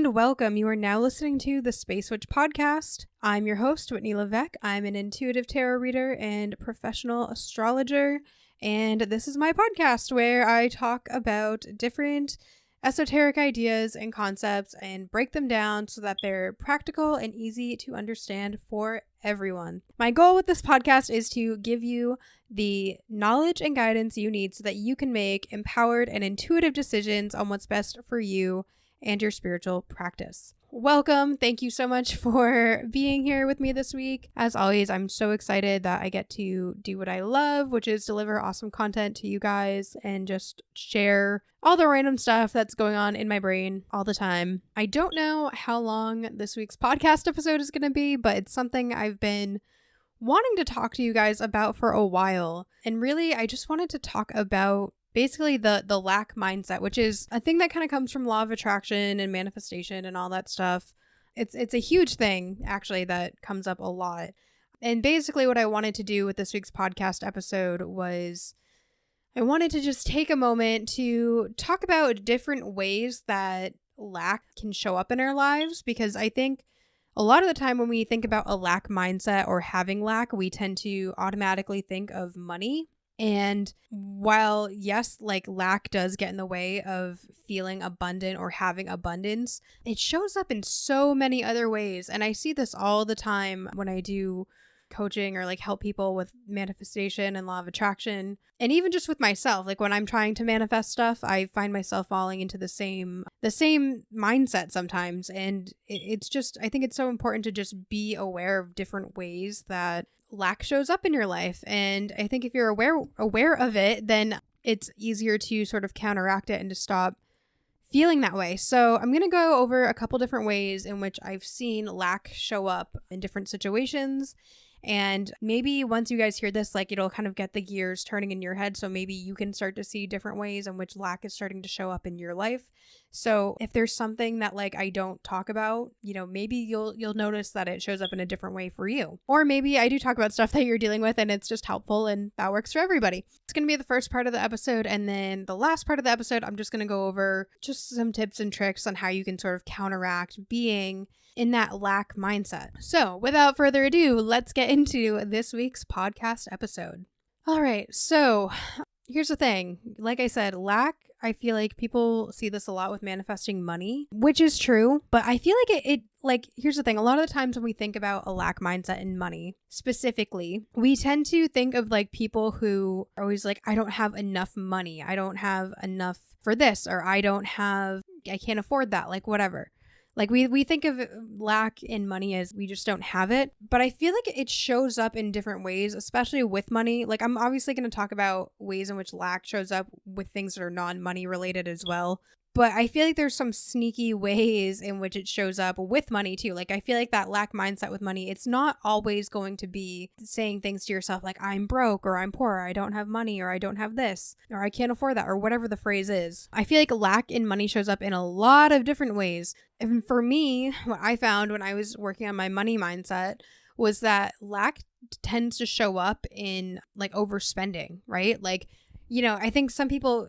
And welcome. You are now listening to the Space Witch podcast. I'm your host, Whitney Levesque. I'm an intuitive tarot reader and professional astrologer. And this is my podcast where I talk about different esoteric ideas and concepts and break them down so that they're practical and easy to understand for everyone. My goal with this podcast is to give you the knowledge and guidance you need so that you can make empowered and intuitive decisions on what's best for you and your spiritual practice. Welcome. Thank you so much for being here with me this week. As always, I'm so excited that I get to do what I love, which is deliver awesome content to you guys and just share all the random stuff that's going on in my brain all the time. I don't know how long this week's podcast episode is going to be, but it's something I've been wanting to talk to you guys about for a while. And really, I just wanted to talk about basically the lack mindset, which is a thing that kind of comes from law of attraction and manifestation and all that stuff. It's a huge thing, actually, that comes up a lot. And basically what I wanted to do with this week's podcast episode was I wanted to just take a moment to talk about different ways that lack can show up in our lives, because I think a lot of the time when we think about a lack mindset or having lack, we tend to automatically think of money. And while, yes, like lack does get in the way of feeling abundant or having abundance, it shows up in so many other ways. And I see this all the time when I do coaching or like help people with manifestation and law of attraction. And even just with myself, like when I'm trying to manifest stuff, I find myself falling into the same mindset sometimes. And it's just, I think it's so important to just be aware of different ways that lack shows up in your life. And I think if you're aware of it, then it's easier to sort of counteract it and to stop feeling that way. So I'm going to go over a couple different ways in which I've seen lack show up in different situations. And maybe once you guys hear this, like it'll kind of get the gears turning in your head. So maybe you can start to see different ways in which lack is starting to show up in your life. So if there's something that like I don't talk about, maybe you'll notice that it shows up in a different way for you. Or maybe I do talk about stuff that you're dealing with and it's just helpful and that works for everybody. It's going to be the first part of the episode. And then the last part of the episode, I'm just going to go over just some tips and tricks on how you can sort of counteract being in that lack mindset. So without further ado, let's get into this week's podcast episode. All right. So here's the thing. Like I said, lack, I feel like people see this a lot with manifesting money, which is true. But I feel like here's the thing. A lot of the times when we think about a lack mindset in money specifically, we tend to think of like people who are always like, I don't have enough money. I don't have enough for this, or I can't afford that, like whatever. Like we think of lack in money as we just don't have it, but I feel like it shows up in different ways, especially with money. Like I'm obviously going to talk about ways in which lack shows up with things that are non-money related as well. But I feel like there's some sneaky ways in which it shows up with money too. Like I feel like that lack mindset with money, it's not always going to be saying things to yourself like I'm broke or I'm poor, or I don't have money, or I don't have this, or I can't afford that, or whatever the phrase is. I feel like lack in money shows up in a lot of different ways. And for me, what I found when I was working on my money mindset was that lack tends to show up in like overspending, right? Like, I think some people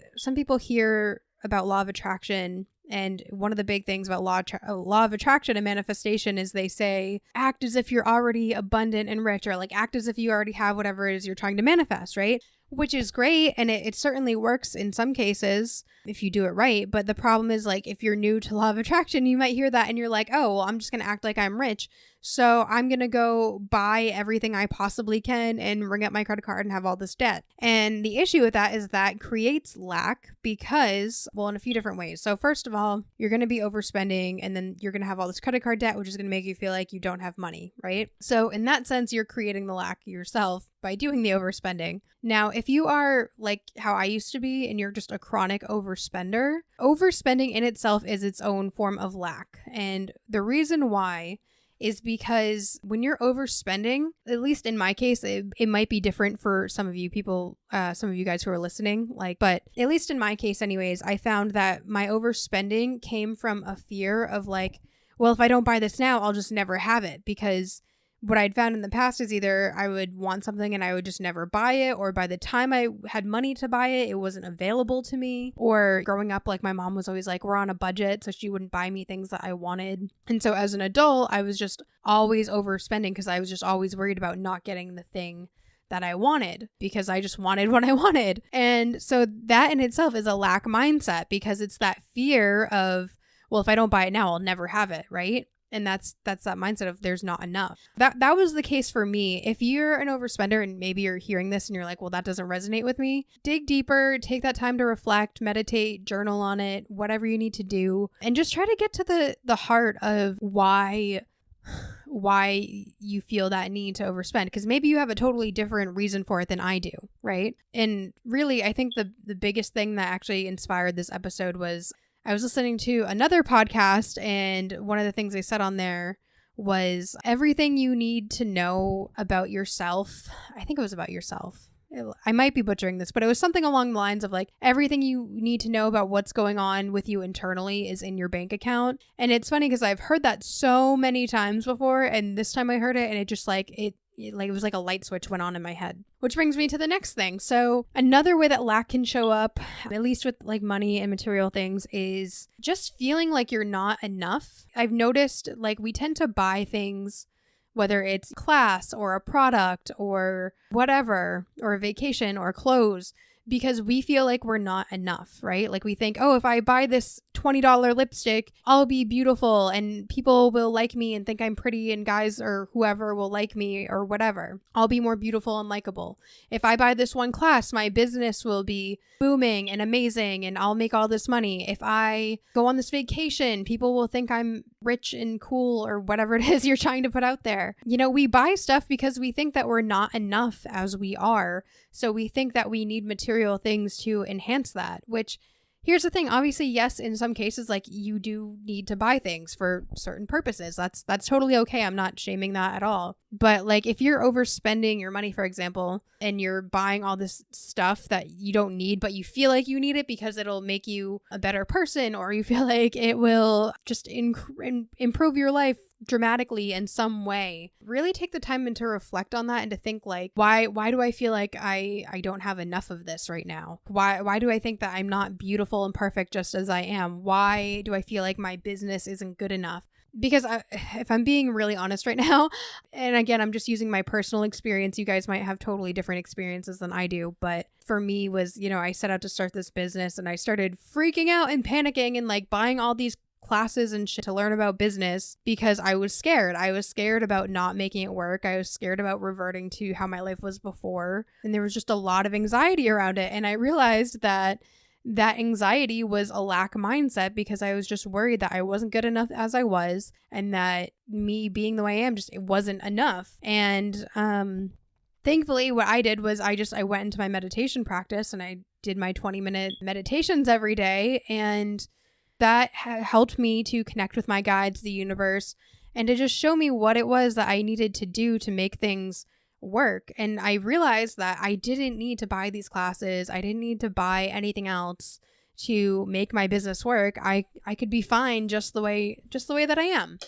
hear about law of attraction, and one of the big things about law of attraction and manifestation is they say act as if you're already abundant and rich, or like act as if you already have whatever it is you're trying to manifest, right? Which is great, and it certainly works in some cases if you do it right. But the problem is, like, if you're new to law of attraction, you might hear that and you're like, oh, well, I'm just gonna act like I'm rich, so I'm gonna go buy everything I possibly can and ring up my credit card and have all this debt. And the issue with that is that creates lack because, well, in a few different ways. So first of all, you're gonna be overspending, and then you're gonna have all this credit card debt, which is gonna make you feel like you don't have money, right? So in that sense, you're creating the lack yourself by doing the overspending. Now, if you are like how I used to be and you're just a chronic overspender, overspending in itself is its own form of lack. And the reason why is because when you're overspending, at least in my case, it might be different for some of you people, some of you guys who are listening, but at least in my case anyways, I found that my overspending came from a fear of like, well, if I don't buy this now, I'll just never have it, because what I'd found in the past is either I would want something and I would just never buy it, or by the time I had money to buy it, it wasn't available to me. Or growing up, like my mom was always like, we're on a budget, so she wouldn't buy me things that I wanted. And so as an adult, I was just always overspending because I was just always worried about not getting the thing that I wanted because I just wanted what I wanted. And so that in itself is a lack mindset, because it's that fear of, well, if I don't buy it now, I'll never have it, right? And that's that mindset of there's not enough. That was the case for me. If you're an overspender and maybe you're hearing this and you're like, well, that doesn't resonate with me, dig deeper, take that time to reflect, meditate, journal on it, whatever you need to do, and just try to get to the heart of why you feel that need to overspend, because maybe you have a totally different reason for it than I do, right? And really, I think the biggest thing that actually inspired this episode was I was listening to another podcast, and one of the things they said on there was everything you need to know about yourself. I think it was about yourself. I might be butchering this, but it was something along the lines of like, everything you need to know about what's going on with you internally is in your bank account. And it's funny because I've heard that so many times before, and this time I heard it and it just like, it was like a light switch went on in my head. Which brings me to the next thing. So another way that lack can show up, at least with like money and material things, is just feeling like you're not enough. I've noticed like we tend to buy things, whether it's class or a product or whatever, or a vacation or clothes, because we feel like we're not enough, right? Like we think, oh, if I buy this $20 lipstick, I'll be beautiful and people will like me and think I'm pretty and guys or whoever will like me or whatever. I'll be more beautiful and likable. If I buy this one class, my business will be booming and amazing and I'll make all this money. If I go on this vacation, people will think I'm rich and cool or whatever it is you're trying to put out there. You know, we buy stuff because we think that we're not enough as we are. So we think that we need material things to enhance that, which here's the thing. Obviously, yes, in some cases, like you do need to buy things for certain purposes. That's totally okay. I'm not shaming that at all. But like if you're overspending your money, for example, and you're buying all this stuff that you don't need, but you feel like you need it because it'll make you a better person, or you feel like it will just improve your life dramatically in some way, really take the time and to reflect on that and to think like, why do I feel like I don't have enough of this right now? Why do I think that I'm not beautiful and perfect just as I am? Why do I feel like my business isn't good enough? Because if I'm being really honest right now, and again, I'm just using my personal experience, you guys might have totally different experiences than I do, but for me was, you know, I set out to start this business and I started freaking out and panicking and like buying all these classes and shit to learn about business because I was scared. I was scared about not making it work. I was scared about reverting to how my life was before. And there was just a lot of anxiety around it. And I realized that anxiety was a lack mindset because I was just worried that I wasn't good enough as I was, and that me being the way I am, just it wasn't enough. And thankfully what I did was I went into my meditation practice and I did my 20-minute meditations every day, and that helped me to connect with my guides, the universe, and to just show me what it was that I needed to do to make things work. And I realized that I didn't need to buy these classes. I didn't need to buy anything else to make my business work. I could be fine just the way that I am.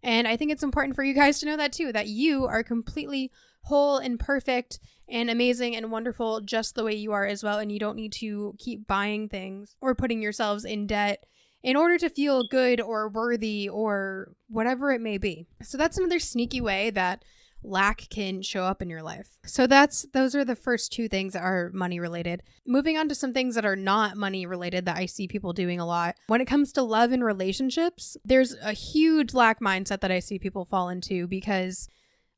And I think it's important for you guys to know that too, that you are completely whole and perfect and amazing and wonderful just the way you are as well. And you don't need to keep buying things or putting yourselves in debt in order to feel good or worthy or whatever it may be. So that's another sneaky way that lack can show up in your life. So those are the first two things that are money related. Moving on to some things that are not money related that I see people doing a lot. When it comes to love and relationships, there's a huge lack mindset that I see people fall into, because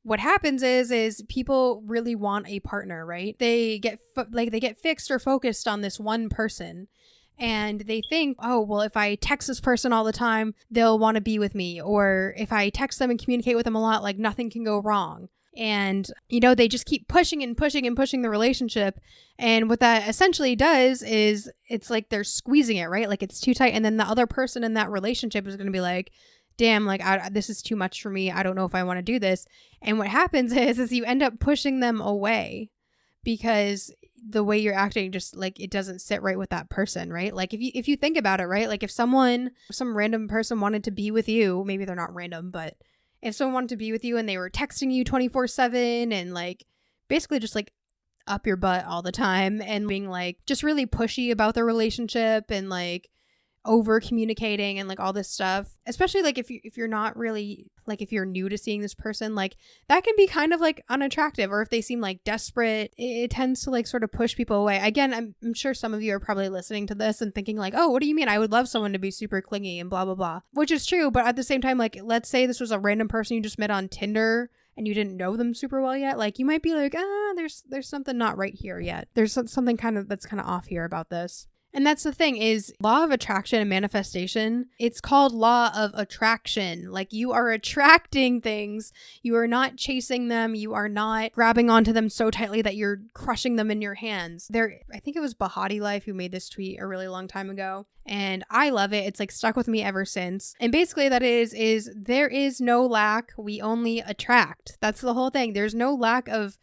what happens is people really want a partner, right? They get fixed or focused on this one person. And they think, oh, well, if I text this person all the time, they'll want to be with me. Or if I text them and communicate with them a lot, like nothing can go wrong. And, you know, they just keep pushing and pushing and pushing the relationship. And what that essentially does is it's like they're squeezing it, right? Like it's too tight. And then the other person in that relationship is going to be like, damn, like this is too much for me. I don't know if I want to do this. And what happens is you end up pushing them away because the way you're acting just like it doesn't sit right with that person, right? Like if you think about it, right? Like if some random person wanted to be with you, maybe they're not random, but if someone wanted to be with you and they were texting you 24/7 and like basically just like up your butt all the time and being like just really pushy about the relationship and like over communicating and like all this stuff, especially like if you're not really like, if you're new to seeing this person, like that can be kind of like unattractive, or if they seem like desperate, it tends to like sort of push people away. Again, I'm sure some of you are probably listening to this and thinking like, oh, what do you mean? I would love someone to be super clingy and blah blah blah, which is true. But at the same time, like let's say this was a random person you just met on Tinder and you didn't know them super well yet, like you might be like, there's something not right here yet. There's something that's kind of off here about this. And that's the thing is law of attraction and manifestation. It's called law of attraction. Like you are attracting things. You are not chasing them. You are not grabbing onto them so tightly that you're crushing them in your hands. I think it was Bahati Life who made this tweet a really long time ago. And I love it. It's like stuck with me ever since. And basically that is there is no lack. We only attract. That's the whole thing. There's no lack of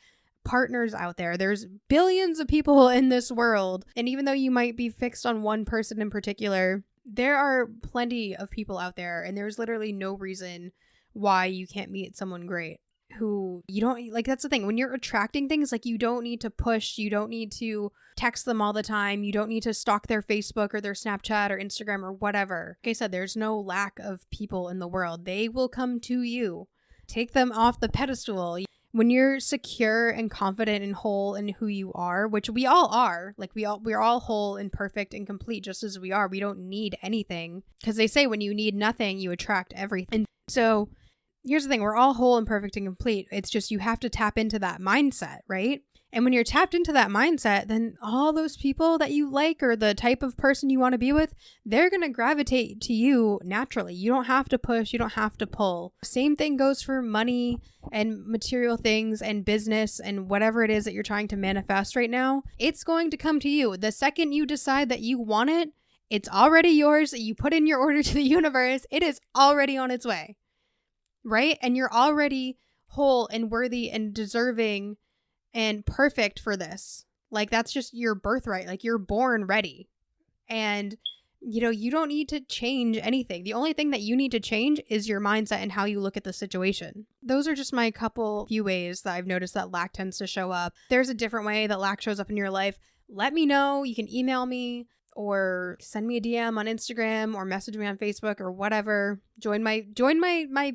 partners out there. There's billions of people in this world, and even though you might be fixed on one person in particular, there are plenty of people out there, and there's literally no reason why you can't meet someone great who you don't like. That's the thing, when you're attracting things, like you don't need to push, you don't need to text them all the time, you don't need to stalk their Facebook or their Snapchat or Instagram or whatever. Like I said, there's no lack of people in the world. They will come to you. Take them off the pedestal. When you're secure and confident and whole in who you are, which we all are, like we're all whole and perfect and complete just as we are. We don't need anything, because they say when you need nothing, you attract everything. And so here's the thing, we're all whole and perfect and complete. It's just you have to tap into that mindset, right? And when you're tapped into that mindset, then all those people that you like or the type of person you want to be with, they're going to gravitate to you naturally. You don't have to push. You don't have to pull. Same thing goes for money and material things and business and whatever it is that you're trying to manifest right now. It's going to come to you. The second you decide that you want it, it's already yours. You put in your order to the universe. It is already on its way, right? And you're already whole and worthy and deserving and perfect for this. Like that's just your birthright. Like you're born ready. And you don't need to change anything. The only thing that you need to change is your mindset and how you look at the situation. Those are just my few ways that I've noticed that lack tends to show up. There's a different way that lack shows up in your life. Let me know. You can email me or send me a DM on Instagram or message me on Facebook or whatever. Join my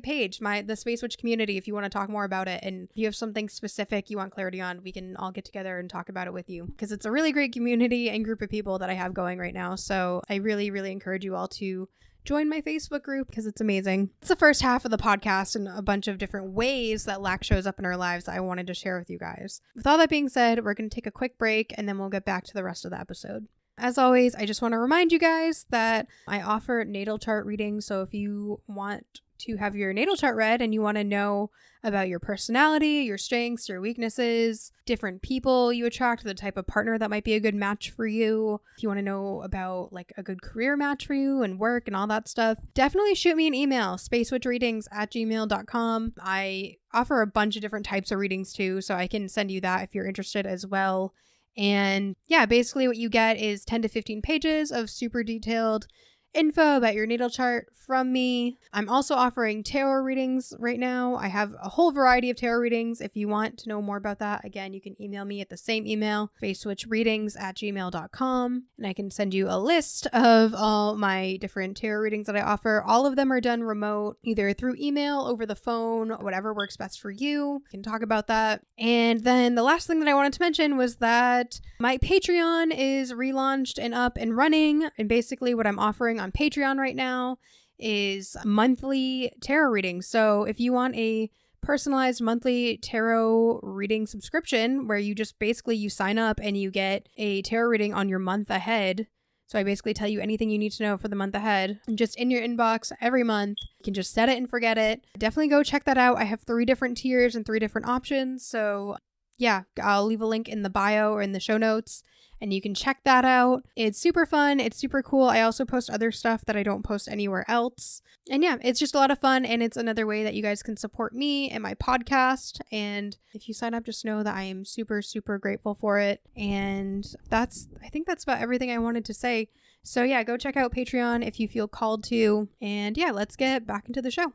page, the Space Witch community, if you want to talk more about it. And if you have something specific you want clarity on, we can all get together and talk about it with you, because it's a really great community and group of people that I have going right now. So I really, really encourage you all to join my Facebook group, because it's amazing. It's the first half of the podcast and a bunch of different ways that lack shows up in our lives that I wanted to share with you guys. With all that being said, we're going to take a quick break and then we'll get back to the rest of the episode. As always, I just want to remind you guys that I offer natal chart readings. So if you want to have your natal chart read and you want to know about your personality, your strengths, your weaknesses, different people you attract, the type of partner that might be a good match for you, if you want to know about like a good career match for you and work and all that stuff, definitely shoot me an email, spacewitchreadings@gmail.com. I offer a bunch of different types of readings too, so I can send you that if you're interested as well. And yeah, basically what you get is 10 to 15 pages of super detailed info about your natal chart from me. I'm also offering tarot readings right now. I have a whole variety of tarot readings. If you want to know more about that, again, you can email me at the same email, spacewitchreadings@gmail.com, and I can send you a list of all my different tarot readings that I offer. All of them are done remote, either through email, over the phone, whatever works best for you. We can talk about that. And then the last thing that I wanted to mention was that my Patreon is relaunched and up and running. And basically what I'm offering on Patreon right now is monthly tarot readings. So if you want a personalized monthly tarot reading subscription where you just basically you sign up and you get a tarot reading on your month ahead. So I basically tell you anything you need to know for the month ahead, just in your inbox every month. You can just set it and forget it. Definitely go check that out. I have 3 different tiers and 3 different options. So yeah, I'll leave a link in the bio or in the show notes, and you can check that out. It's super fun. It's super cool. I also post other stuff that I don't post anywhere else. And yeah, it's just a lot of fun, and it's another way that you guys can support me and my podcast. And if you sign up, just know that I am super, super grateful for it. And I think that's about everything I wanted to say. So yeah, go check out Patreon if you feel called to. And yeah, let's get back into the show.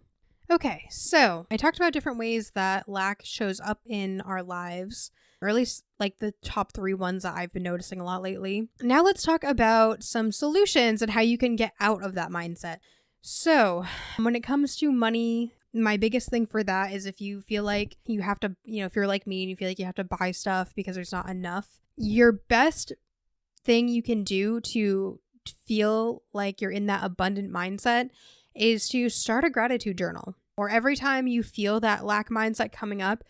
Okay, so I talked about different ways that lack shows up in our lives, or at least like the top 3 ones that I've been noticing a lot lately. Now let's talk about some solutions and how you can get out of that mindset. So when it comes to money, my biggest thing for that is if you feel like you have to, if you're like me and you feel like you have to buy stuff because there's not enough, your best thing you can do to feel like you're in that abundant mindset is to start a gratitude journal. Or every time you feel that lack mindset coming up,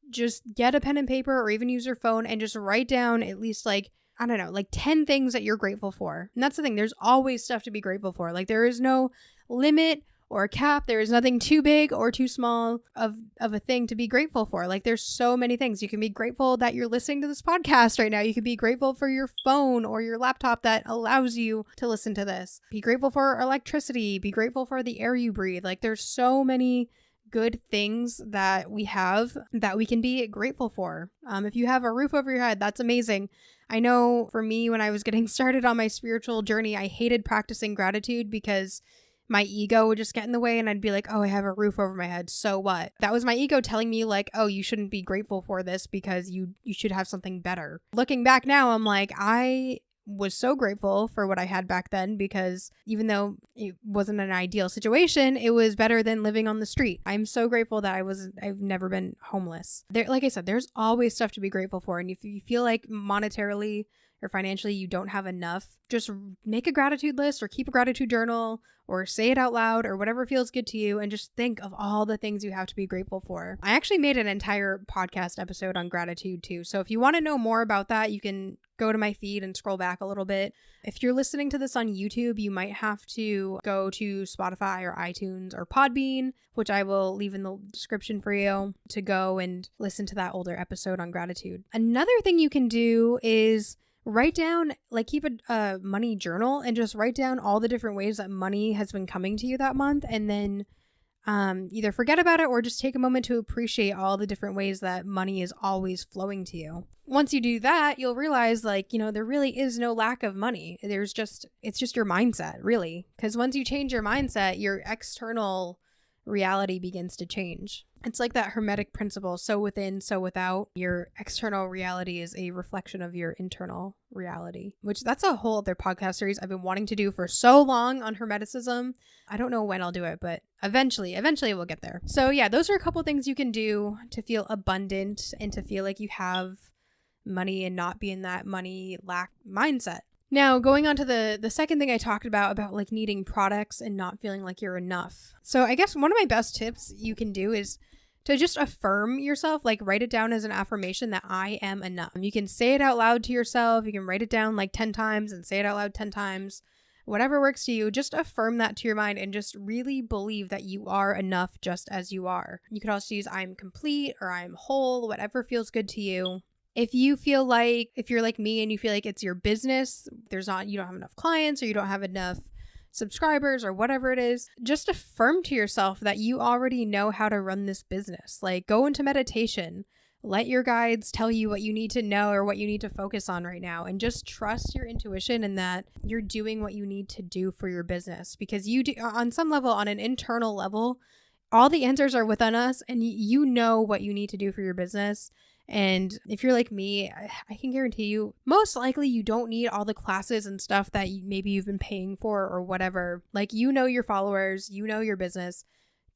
just get a pen and paper or even use your phone and just write down at least like 10 things that you're grateful for. And that's the thing. There's always stuff to be grateful for. Like there is no limit or a cap. There is nothing too big or too small of a thing to be grateful for. Like there's so many things. You can be grateful that you're listening to this podcast right now. You could be grateful for your phone or your laptop that allows you to listen to this. Be grateful for electricity. Be grateful for the air you breathe. Like there's so many good things that we have that we can be grateful for. If you have a roof over your head, that's amazing. I know for me, when I was getting started on my spiritual journey, I hated practicing gratitude because my ego would just get in the way and I'd be like, oh, I have a roof over my head. So what? That was my ego telling me like, oh, you shouldn't be grateful for this because you should have something better. Looking back now, I'm like, I was so grateful for what I had back then because even though it wasn't an ideal situation, it was better than living on the street. I'm so grateful that I've never been homeless. Like I said, there's always stuff to be grateful for. And if you feel like monetarily or financially you don't have enough, just make a gratitude list or keep a gratitude journal or say it out loud or whatever feels good to you and just think of all the things you have to be grateful for. I actually made an entire podcast episode on gratitude too. So if you want to know more about that, you can go to my feed and scroll back a little bit. If you're listening to this on YouTube, you might have to go to Spotify or iTunes or Podbean, which I will leave in the description for you to go and listen to that older episode on gratitude. Another thing you can do is write down, like keep a money journal and just write down all the different ways that money has been coming to you that month. And then either forget about it or just take a moment to appreciate all the different ways that money is always flowing to you. Once you do that, you'll realize there really is no lack of money. It's just your mindset, really. Because once you change your mindset, your external reality begins to change. It's like that hermetic principle, so within, so without. Your external reality is a reflection of your internal reality, which that's a whole other podcast series I've been wanting to do for so long on hermeticism. I don't know when I'll do it, but eventually we'll get there. So yeah, those are a couple things you can do to feel abundant and to feel like you have money and not be in that money lack mindset. Now, going on to the second thing I talked about like needing products and not feeling like you're enough. So I guess one of my best tips you can do is to just affirm yourself, like write it down as an affirmation that I am enough. You can say it out loud to yourself. You can write it down like 10 times and say it out loud 10 times. Whatever works to you, just affirm that to your mind and just really believe that you are enough just as you are. You could also use I'm complete or I'm whole, whatever feels good to you. If you're like me and you feel like it's your business, you don't have enough clients or you don't have enough subscribers or whatever it is, just affirm to yourself that you already know how to run this business. Like go into meditation, let your guides tell you what you need to know or what you need to focus on right now, and just trust your intuition and that you're doing what you need to do for your business, because you do, on some level, on an internal level, all the answers are within us and you know what you need to do for your business. And if you're like me, I can guarantee you, most likely you don't need all the classes and stuff that maybe you've been paying for or whatever. Like, you know your followers, you know your business.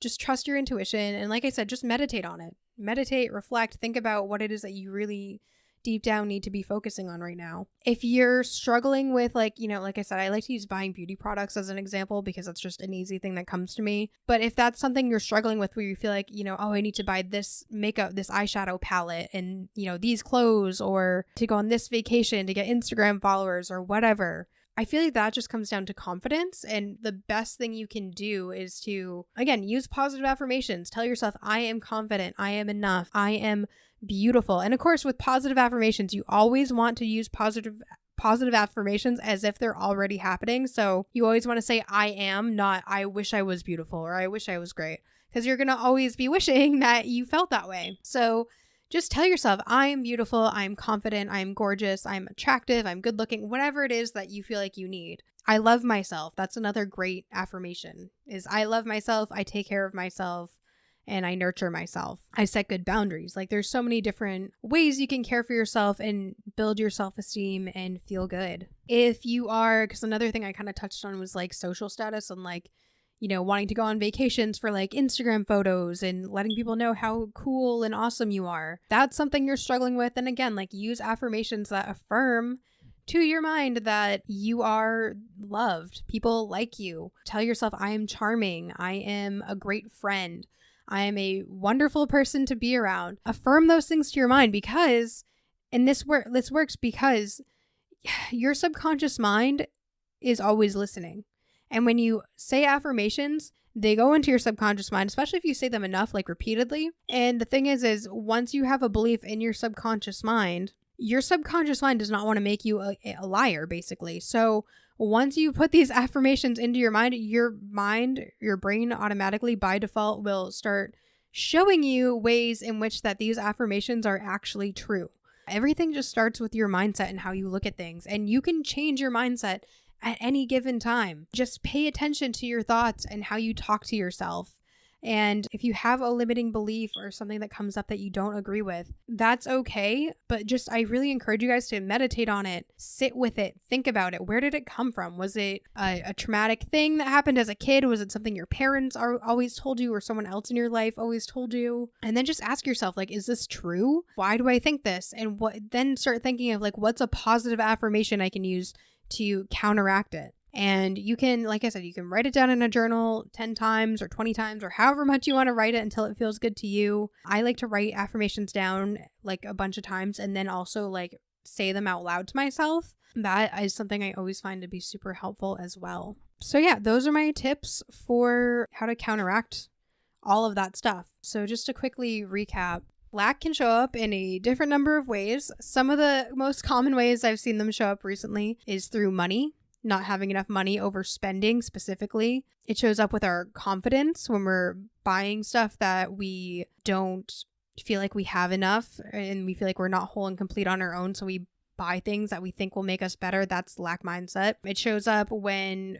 Just trust your intuition. And like I said, just meditate on it. Meditate, reflect, think about what it is that you really deep down need to be focusing on right now. If you're struggling with like I said, I like to use buying beauty products as an example because that's just an easy thing that comes to me. But if that's something you're struggling with where you feel like, I need to buy this makeup, this eyeshadow palette and, these clothes, or to go on this vacation to get Instagram followers or whatever, I feel like that just comes down to confidence. And the best thing you can do is to, again, use positive affirmations. Tell yourself, I am confident. I am enough. I am beautiful. And of course, with positive affirmations, you always want to use positive affirmations as if they're already happening. So you always want to say, I am, not I wish I was beautiful or I wish I was great, because you're going to always be wishing that you felt that way. So just tell yourself, I am beautiful, I'm confident, I'm gorgeous, I'm attractive, I'm good looking, whatever it is that you feel like you need. I love myself. That's another great affirmation, is I love myself, I take care of myself, and I nurture myself. I set good boundaries. Like, there's so many different ways you can care for yourself and build your self-esteem and feel good. If you are, because another thing I kind of touched on was like social status and like, you know, wanting to go on vacations for like Instagram photos and letting people know how cool and awesome you are. That's something you're struggling with. And again, like, use affirmations that affirm to your mind that you are loved. People like you. Tell yourself, I am charming. I am a great friend. I am a wonderful person to be around. Affirm those things to your mind, because, and this works because your subconscious mind is always listening. And when you say affirmations, they go into your subconscious mind, especially if you say them enough, like repeatedly. And the thing is once you have a belief in your subconscious mind does not want to make you a liar, basically. So once you put these affirmations into your mind, your brain automatically by default will start showing you ways in which that these affirmations are actually true. Everything just starts with your mindset and how you look at things. And you can change your mindset at any given time. Just pay attention to your thoughts and how you talk to yourself. And if you have a limiting belief or something that comes up that you don't agree with, that's okay. But I really encourage you guys to meditate on it, sit with it, think about it. Where did it come from? Was it a traumatic thing that happened as a kid? Was it something your parents always told you, or someone else in your life always told you? And then just ask yourself, like, is this true? Why do I think this? And then start thinking of like, what's a positive affirmation I can use to counteract it. And you can, like I said, you can write it down in a journal 10 times or 20 times or however much you want to write it until it feels good to you. I like to write affirmations down like a bunch of times and then also like say them out loud to myself. That is something I always find to be super helpful as well. So yeah, those are my tips for how to counteract all of that stuff. So just to quickly recap, lack can show up in a different number of ways. Some of the most common ways I've seen them show up recently is through money. Not having enough money, overspending specifically. It shows up with our confidence when we're buying stuff that we don't feel like we have enough and we feel like we're not whole and complete on our own. So we buy things that we think will make us better. That's lack mindset. It shows up when,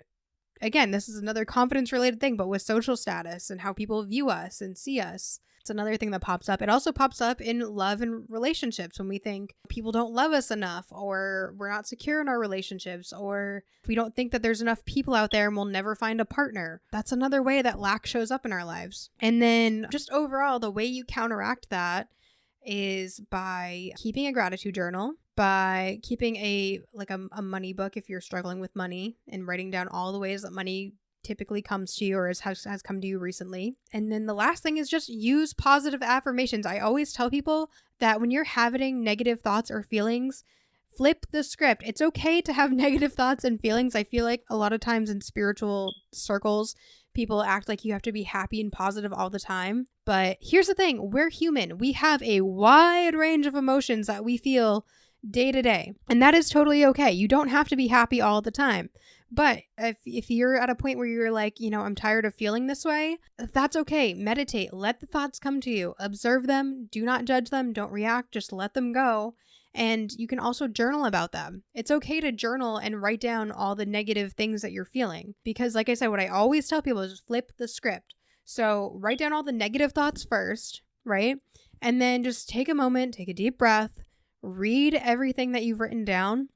again, this is another confidence related thing, but with social status and how people view us and see us. It's another thing that pops up. It also pops up in love and relationships when we think people don't love us enough, or we're not secure in our relationships, or we don't think that there's enough people out there and we'll never find a partner. That's another way that lack shows up in our lives. And then just overall, the way you counteract that is by keeping a gratitude journal, by keeping a money book if you're struggling with money, and writing down all the ways that money typically comes to you or has come to you recently. And then the last thing is just use positive affirmations. I always tell people that when you're having negative thoughts or feelings, flip the script. It's okay to have negative thoughts and feelings. I feel like a lot of times in spiritual circles, people act like you have to be happy and positive all the time. But here's the thing, we're human. We have a wide range of emotions that we feel day to day. And that is totally okay. You don't have to be happy all the time. But if you're at a point where you're like, I'm tired of feeling this way, that's okay. Meditate. Let the thoughts come to you. Observe them. Do not judge them. Don't react. Just let them go. And you can also journal about them. It's okay to journal and write down all the negative things that you're feeling. Because like I said, what I always tell people is flip the script. So write down all the negative thoughts first, right? And then just take a moment, take a deep breath, read everything that you've written down.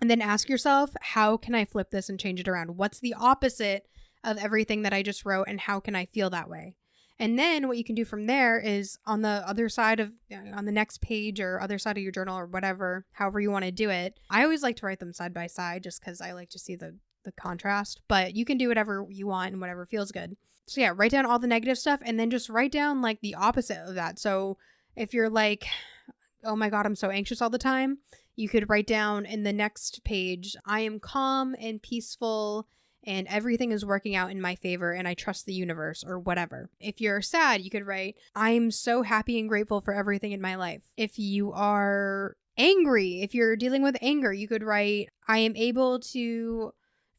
And then ask yourself, how can I flip this and change it around? What's the opposite of everything that I just wrote, and how can I feel that way? And then what you can do from there is on the other side of, on the next page or other side of your journal or whatever, however you want to do it. I always like to write them side by side just because I like to see the contrast, but you can do whatever you want and whatever feels good. So yeah, write down all the negative stuff and then just write down like the opposite of that. So if you're like, oh my God, I'm so anxious all the time, you could write down in the next page, I am calm and peaceful and everything is working out in my favor and I trust the universe, or whatever. If you're sad, you could write, I'm so happy and grateful for everything in my life. If you are angry, if you're dealing with anger, you could write, I am able to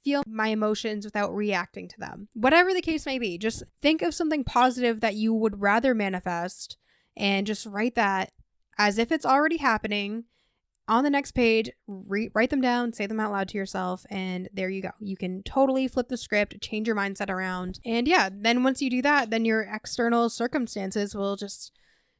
feel my emotions without reacting to them. Whatever the case may be, just think of something positive that you would rather manifest and just write that as if it's already happening. on the next page, write them down, say them out loud to yourself, and there you go. You can totally flip the script, change your mindset around. And yeah, then once you do that, then your external circumstances will just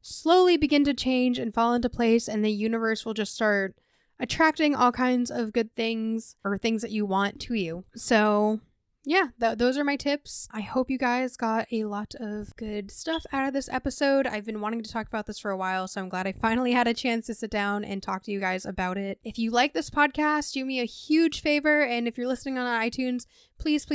slowly begin to change and fall into place, and the universe will just start attracting all kinds of good things or things that you want to you. So yeah, those are my tips. I hope you guys got a lot of good stuff out of this episode. I've been wanting to talk about this for a while, so I'm glad I finally had a chance to sit down and talk to you guys about it. If you like this podcast, do me a huge favor, and if you're listening on iTunes, please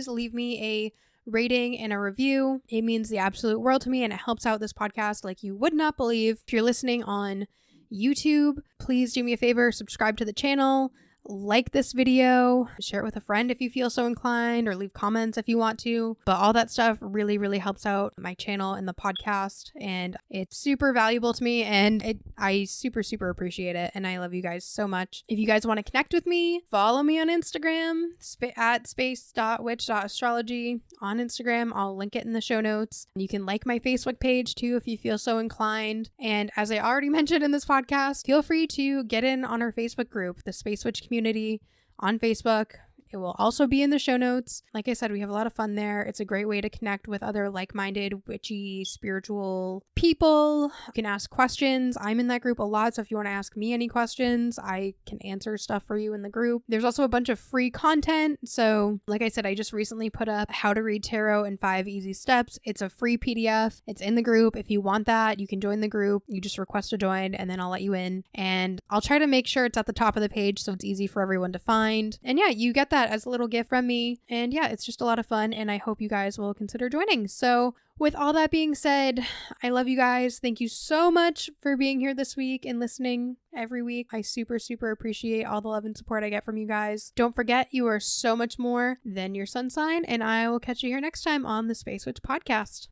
leave me a rating and a review. It means the absolute world to me, and it helps out this podcast like you would not believe. If you're listening on YouTube, please do me a favor, subscribe to the channel, like this video, share it with a friend if you feel so inclined, or leave comments if you want to. But all that stuff really helps out my channel and the podcast, and it's super valuable to me, and I super appreciate it, and I love you guys so much. If you guys want to connect with me, follow me on Instagram at space.witch.astrology on Instagram. I'll link it in the show notes. You can like my Facebook page too if you feel so inclined. And as I already mentioned in this podcast, feel free to get in on our Facebook group, the Space Witch community on Facebook. It will also be in the show notes. Like I said, we have a lot of fun there. It's a great way to connect with other like-minded, witchy, spiritual people. You can ask questions. I'm in that group a lot, so if you want to ask me any questions, I can answer stuff for you in the group. There's also a bunch of free content. So like I said, I just recently put up How to Read Tarot in 5 Easy Steps. It's a free PDF. It's in the group. If you want that, you can join the group. You just request to join, and then I'll let you in. And I'll try to make sure it's at the top of the page so it's easy for everyone to find. And yeah, you get that as a little gift from me. And yeah, it's just a lot of fun, and I hope you guys will consider joining. So with all that being said, I love you guys. Thank you so much for being here this week and listening every week. I super appreciate all the love and support I get from you guys. Don't forget, you are so much more than your sun sign, and I will catch you here next time on the Space Witch podcast.